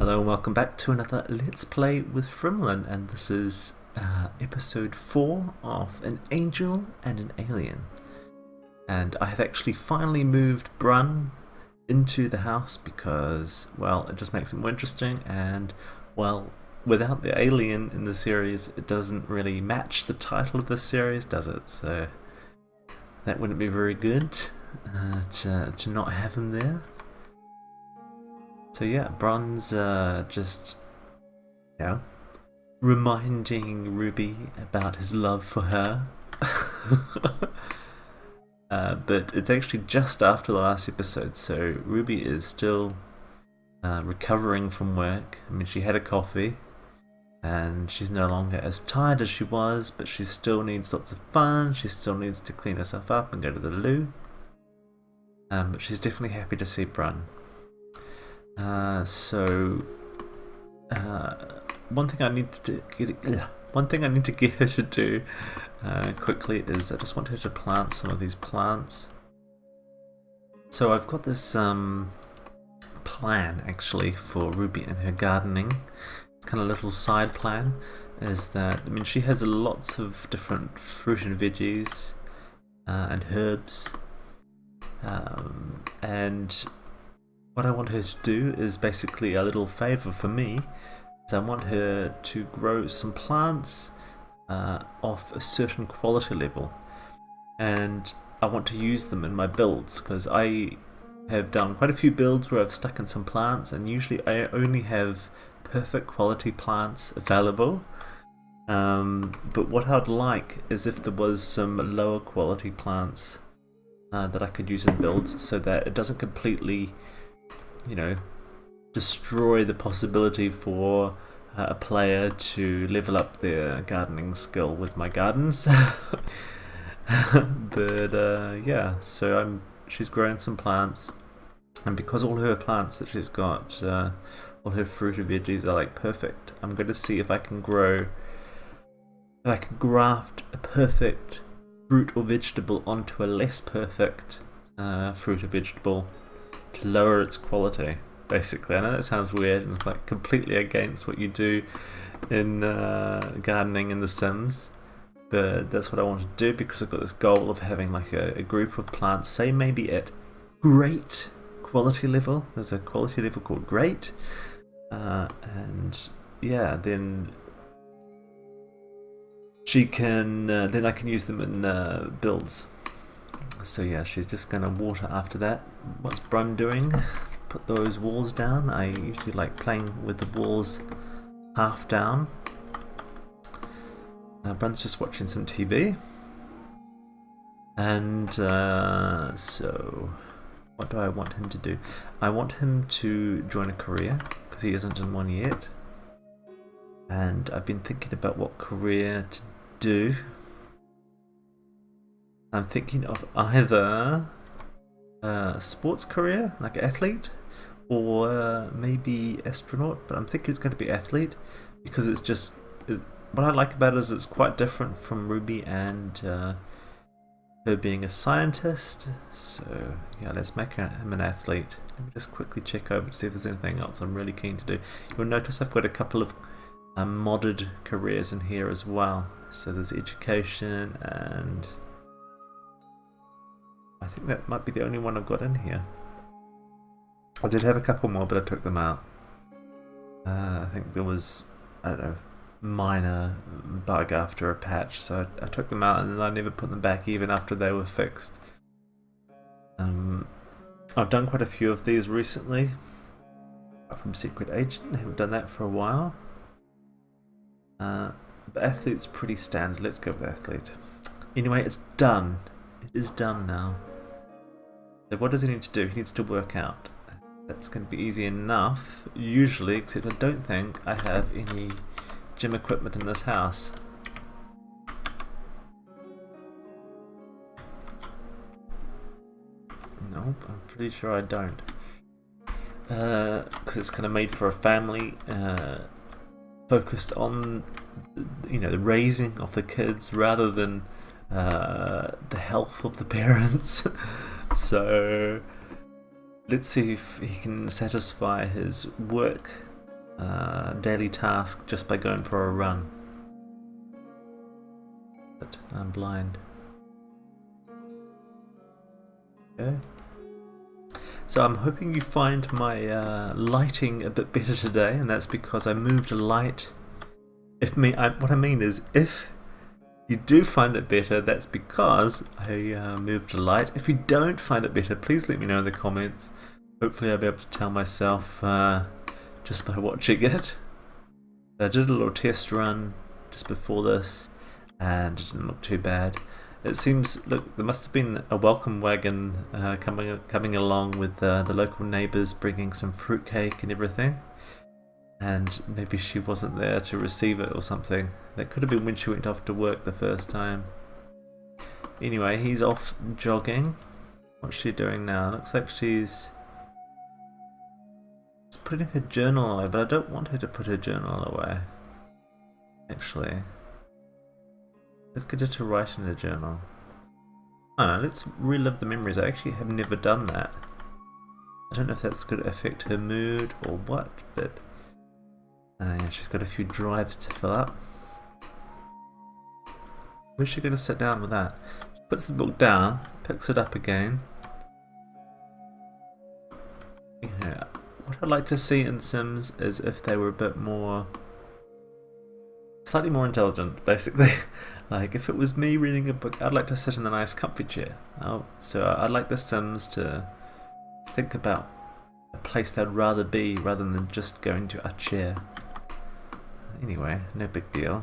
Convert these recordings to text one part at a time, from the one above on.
Hello and welcome back to another Let's Play with Frimlin, and this is episode 4 of An Angel and an Alien. And I have actually finally moved Brun into the house because, well, it just makes it more interesting, and, well, without the alien in the series, it doesn't really match the title of this series, does it? So that wouldn't be very good to not have him there. So yeah, Brun's just, you know, reminding Ruby about his love for her. But it's actually just after the last episode, so Ruby is still recovering from work. I mean, she had a coffee, and she's no longer as tired as she was, but she still needs lots of fun. She still needs to clean herself up and go to the loo. But she's definitely happy to see Brun. One thing I need to get her to do quickly is I just want her to plant some of these plants. So I've got this plan actually for Ruby and her gardening. It's kind of a little side plan. Is that, I mean, she has lots of different fruit and veggies and herbs, and what I want her to do is basically a little favour for me. So I want her to grow some plants of a certain quality level, and I want to use them in my builds, because I have done quite a few builds where I've stuck in some plants, and usually I only have perfect quality plants available. But what I'd like is if there was some lower quality plants that I could use in builds, so that it doesn't completely, you know, destroy the possibility for a player to level up their gardening skill with my gardens. But yeah, so she's growing some plants, and because all her plants that she's got, all her fruit and veggies are like perfect, I'm going to see if I can graft a perfect fruit or vegetable onto a less perfect fruit or vegetable to lower its quality, basically. I know that sounds weird and like completely against what you do in gardening in The Sims, but that's what I want to do, because I've got this goal of having like a group of plants, say maybe at great quality level. There's a quality level called great, and yeah, then she can then I can use them in builds. So yeah, she's just going to water after that. What's Brun doing? Put those walls down. I usually like playing with the walls half down. Brun's just watching some TV. And so what do I want him to do? I want him to join a career, because he isn't in one yet. And I've been thinking about what career to do. I'm thinking of either a sports career, like athlete, or maybe astronaut, but I'm thinking it's going to be athlete, because it's just, what I like about it is it's quite different from Ruby and her being a scientist. So yeah, let's make him an athlete. Let me just quickly check over to see if there's anything else I'm really keen to do. You'll notice I've got a couple of modded careers in here as well. So there's education, and I think that might be the only one I've got in here. I did have a couple more, but I took them out. I think there was, I don't know, minor bug after a patch, so I took them out, and then I never put them back even after they were fixed. I've done quite a few of these recently, apart from Secret Agent. I haven't done that for a while. But athlete's pretty standard. Let's go with athlete. Anyway, it's done. It is done now. So what does he need to do? He needs to work out. That's going to be easy enough, usually, except I don't think I have any gym equipment in this house. Nope, I'm pretty sure I don't. Because it's kind of made for a family, focused on, you know, the raising of the kids rather than the health of the parents. So let's see if he can satisfy his work daily task just by going for a run. But I'm blind. Okay. So I'm hoping you find my lighting a bit better today, and that's because I moved a light. What I mean is, if you do find it better, that's because I moved a light. If you don't find it better, please let me know in the comments. Hopefully I'll be able to tell myself just by watching it. I did a little test run just before this, and it didn't look too bad. It seems, look, there must have been a welcome wagon coming along with the local neighbours bringing some fruitcake and everything. And maybe she wasn't there to receive it or something. That could have been when she went off to work the first time. Anyway, he's off jogging. What's she doing now? Looks like she's putting her journal away, but I don't want her to put her journal away. Actually, let's get her to write in her journal. Oh, let's relive the memories. I actually have never done that. I don't know if that's going to affect her mood or what, but yeah, she's got a few drives to fill up. Where's she going to sit down with that? She puts the book down, picks it up again. Yeah. What I'd like to see in Sims is if they were a bit more, slightly more intelligent, basically. Like, if it was me reading a book, I'd like to sit in a nice comfy chair. So I'd like the Sims to think about a place they'd rather be rather than just going to a chair. Anyway, no big deal.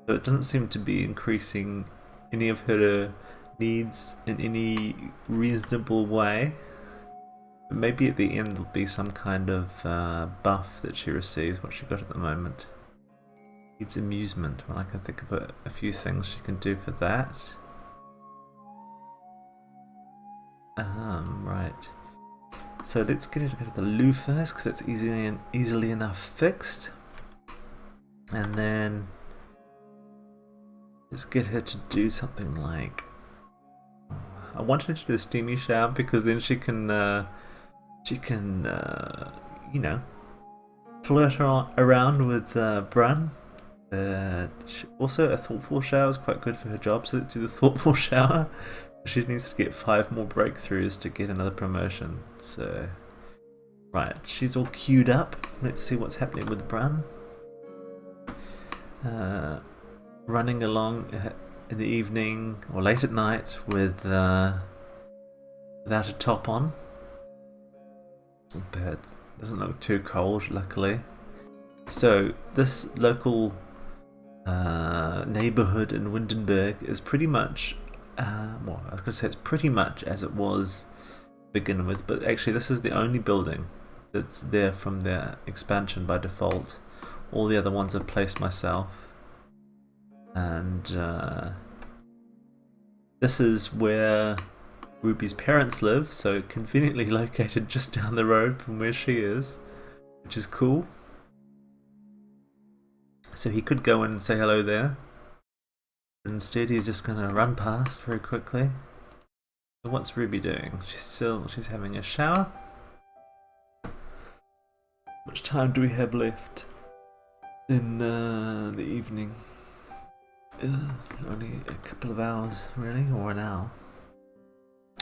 So it doesn't seem to be increasing any of her needs in any reasonable way. But maybe at the end there'll be some kind of buff that she receives, what she got at the moment. Needs amusement. Well, I can think of a few things she can do for that. Right. So let's get her to go to the loo first, because that's easily enough fixed. And then let's get her to do something like, I want her to do a steamy shower, because then she can you know, flirt around with Brun. Also, a thoughtful shower is quite good for her job, so let's do the thoughtful shower. She needs to get 5 more breakthroughs to get another promotion. So, right, she's all queued up. Let's see what's happening with Brun. Running along in the evening or late at night with without a top on. But it doesn't look too cold, luckily. So this local neighbourhood in Windenburg is pretty much, well, I was going to say it's pretty much as it was to begin with, but actually this is the only building that's there from their expansion by default. All the other ones I've placed myself. And this is where Ruby's parents live, so conveniently located just down the road from where she is, which is cool. So he could go in and say hello there, but instead he's just going to run past very quickly. So what's Ruby doing? She's having a shower. How much time do we have left in the evening? Only a couple of hours, really, or an hour.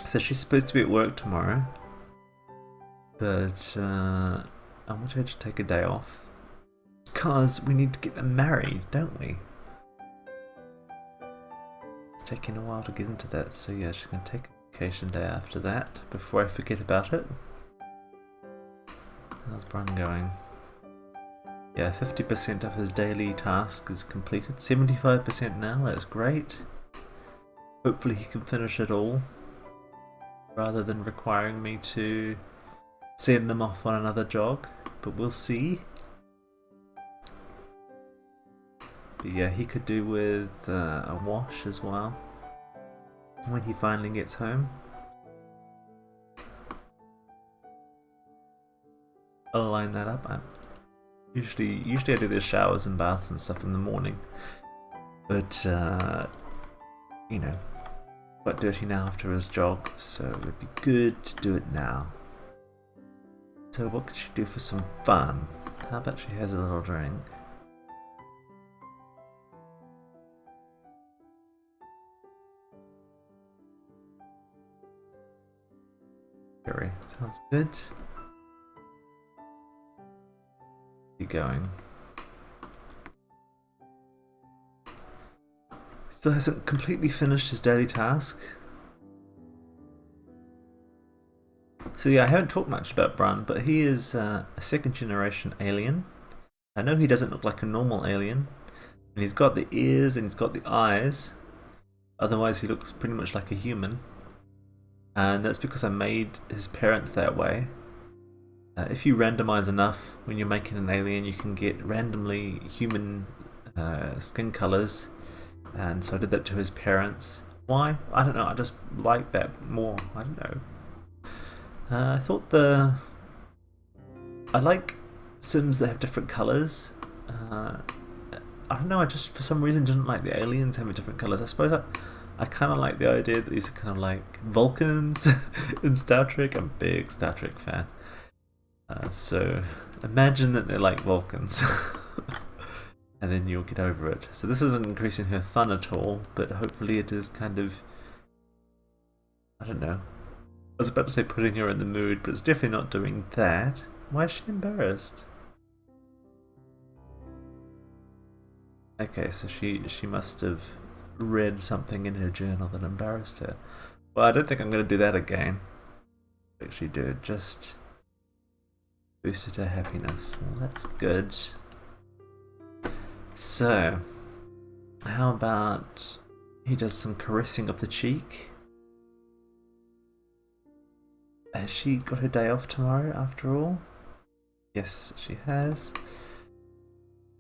So she's supposed to be at work tomorrow, but I want her to take a day off because we need to get them married, don't we? It's taking a while to get into that, so yeah, she's going to take a vacation day after that before I forget about it. How's Brun going? Yeah, 50% of his daily task is completed. 75% now, that's great. Hopefully he can finish it all, rather than requiring me to send him off on another jog, but we'll see. But yeah, he could do with a wash as well, when he finally gets home. I'll line that up. Usually I do the showers and baths and stuff in the morning, but you know, quite dirty now after his jog, so it would be good to do it now. So what could she do for some fun? How about she has a little drink? Sherry, sounds good. Keep going. Still hasn't completely finished his daily task. So yeah, I haven't talked much about Brun, but he is a second generation alien. I know he doesn't look like a normal alien, and he's got the ears and he's got the eyes. Otherwise he looks pretty much like a human. And that's because I made his parents that way. If you randomize enough when you're making an alien, you can get randomly human skin colors. And so I did that to his parents. Why? I don't know, I just like that more. I don't know. I thought I like Sims that have different colors. I don't know, I just for some reason didn't like the aliens having different colors. I suppose I kind of like the idea that these are kind of like Vulcans in Star Trek. I'm a big Star Trek fan. So imagine that they're like Vulcans. And then you'll get over it. So this isn't increasing her fun at all, but hopefully it is kind of, I don't know. I was about to say putting her in the mood, but it's definitely not doing that. Why is she embarrassed? Okay, so she must have read something in her journal that embarrassed her. Well, I don't think I'm going to do that again. Actually do it, just boosted her happiness. Well, that's good. So, how about he does some caressing of the cheek? Has she got her day off tomorrow after all? Yes, she has.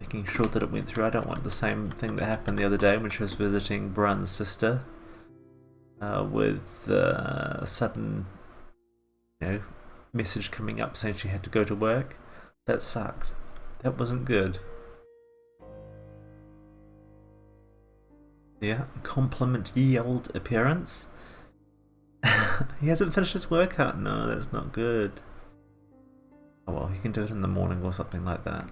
Making sure that it went through. I don't want the same thing that happened the other day when she was visiting Brun's sister. With a sudden, message coming up saying she had to go to work. That sucked. That wasn't good. Yeah, compliment ye old appearance. He hasn't finished his workout. No, that's not good. Oh well, he can do it in the morning or something like that.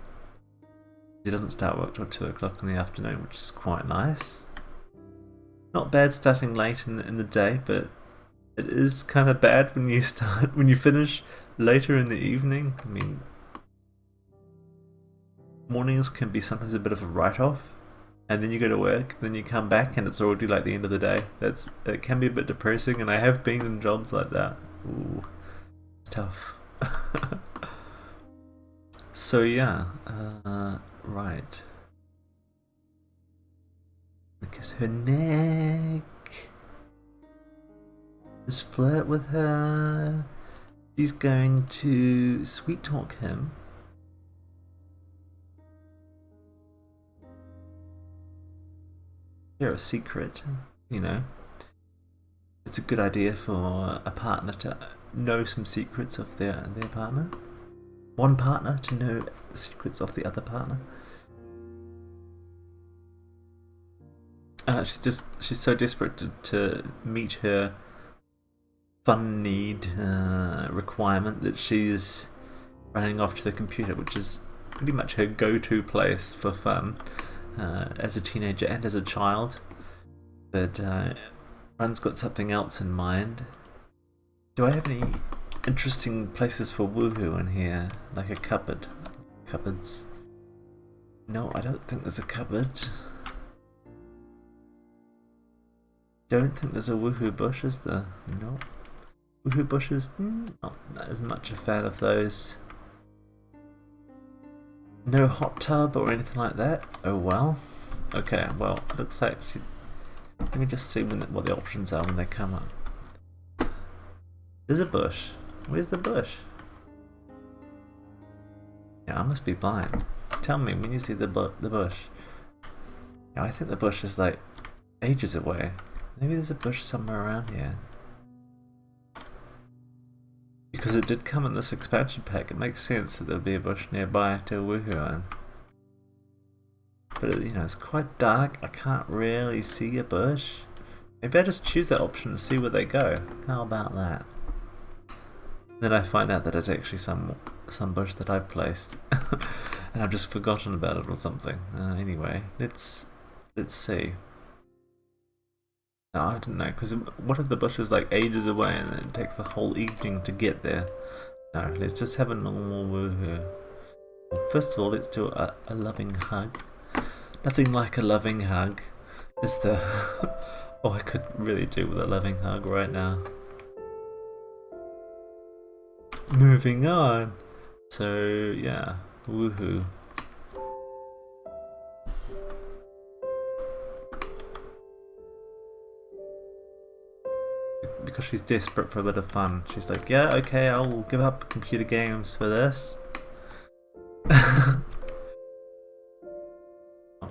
He doesn't start work till 2 o'clock in the afternoon, which is quite nice. Not bad starting late in the day, but it is kind of bad when you finish later in the evening. I mean, mornings can be sometimes a bit of a write-off. And then you go to work, then you come back and it's already like the end of the day. It can be a bit depressing, and I have been in jobs like that. Ooh, it's tough. So yeah, right. Kiss her neck. Just flirt with her. She's going to sweet talk him. Share a secret, It's a good idea for a partner to know some secrets of their partner. One partner to know the secrets of the other partner. She's so desperate to meet her fun need requirement that she's running off to the computer, which is pretty much her go-to place for fun. As a teenager and as a child, but Brun's got something else in mind. Do I have any interesting places for woohoo in here, like a cupboard? Cupboards? No, I don't think there's a cupboard. Don't think there's a woohoo bush, is there? No. Woohoo bushes? Not as much a fan of those. No hot tub or anything like that? Oh well. Okay, well, looks like let me just see what the options are when they come up. There's a bush. Where's the bush? Yeah, I must be blind. Tell me when you see the bush. Yeah, I think the bush is like ages away. Maybe there's a bush somewhere around here. Because it did come in this expansion pack, it makes sense that there'd be a bush nearby to woohoo in. But it's quite dark, I can't really see a bush. Maybe I just choose that option and see where they go. How about that? Then I find out that it's actually some bush that I've placed, and I've just forgotten about it or something. Anyway, let's see. No, I don't know, because what if the bush is like ages away and it takes the whole evening to get there? No, let's just have a normal woohoo. Well, first of all, let's do a loving hug. Nothing like a loving hug, is there? Oh, I could really do with a loving hug right now. Moving on. So, yeah, woohoo. Because she's desperate for a bit of fun. She's like, yeah, okay, I'll give up computer games for this.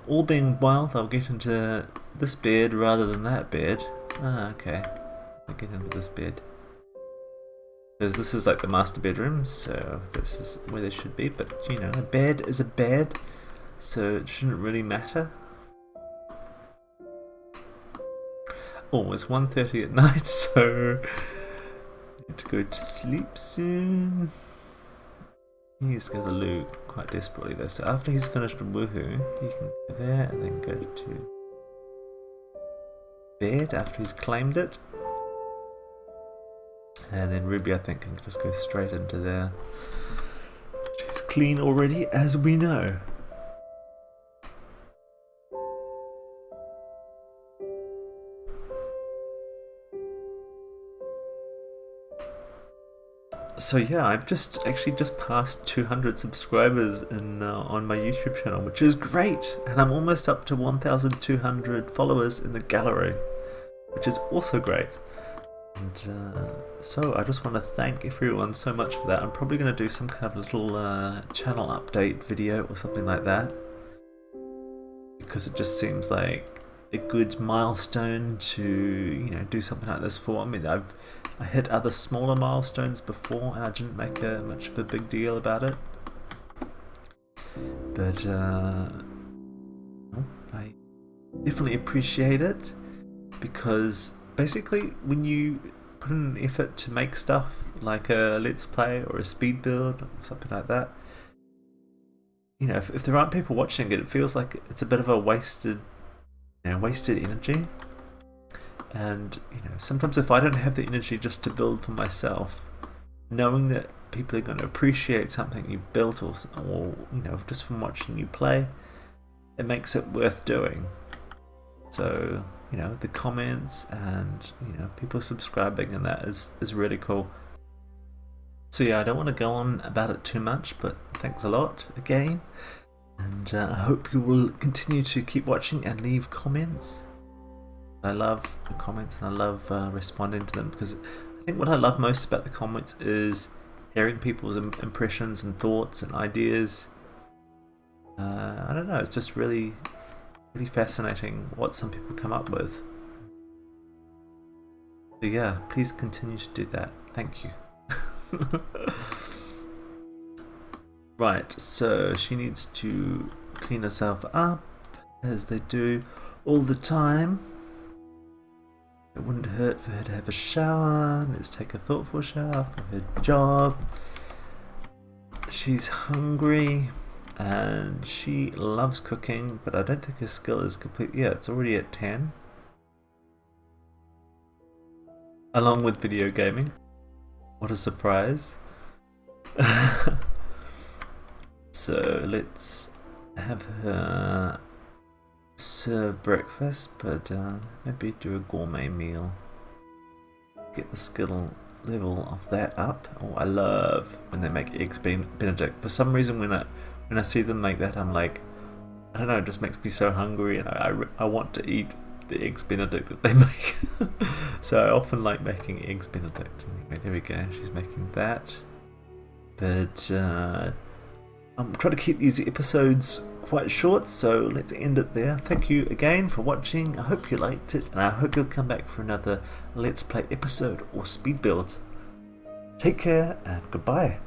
All being well, they'll get into this bed rather than that bed. Ah, okay. I'll get into this bed. Because this is like the master bedroom, so this is where they should be. But, you know, a bed is a bed, so it shouldn't really matter. Oh, it's 1:30 at night, so I need to go to sleep soon. He needs to go to the loo quite desperately though, so after he's finished with woohoo, he can go there and then go to bed after he's claimed it. And then Ruby, I think, can just go straight into there. She's clean already, as we know. So yeah, I've actually just passed 200 subscribers on my YouTube channel, which is great, and I'm almost up to 1,200 followers in the gallery, which is also great. And so I just want to thank everyone so much for that. I'm probably going to do some kind of little channel update video or something like that, because it just seems like a good milestone to, you know, do something like this for. I mean, I hit other smaller milestones before and I didn't make much of a big deal about it, but I definitely appreciate it, because basically when you put in an effort to make stuff like a let's play or a speed build or something like that, you know, if there aren't people watching it, it feels like it's a bit of a wasted energy. And, you know, sometimes if I don't have the energy just to build for myself, knowing that people are going to appreciate something you've built, or you know, just from watching you play, it makes it worth doing. So, you know, the comments and, you know, people subscribing and that is really cool. So yeah, I don't want to go on about it too much, but thanks a lot again. And I hope you will continue to keep watching and leave comments. I love the comments and I love responding to them, because I think what I love most about the comments is hearing people's impressions and thoughts and ideas. I don't know, it's just really fascinating what some people come up with. So yeah, please continue to do that. Thank you. Right, so she needs to clean herself up, as they do all the time. It wouldn't hurt for her to have a shower. Let's take a thoughtful shower for her job. She's hungry and she loves cooking, but I don't think her skill is complete. Yeah, it's already at 10. Along with video gaming. What a surprise. So let's have her serve breakfast, but maybe do a gourmet meal. Get the skill level of that up. Oh, I love when they make eggs Benedict. For some reason, when I see them make that, I'm like, I don't know, it just makes me so hungry, and I want to eat the eggs Benedict that they make. So I often like making eggs Benedict. Anyway, there we go. She's making that. But I'm trying to keep these episodes quite short, so let's end it there. Thank you again for watching. I hope you liked it, and I hope you'll come back for another Let's Play episode or speed build. Take care and goodbye.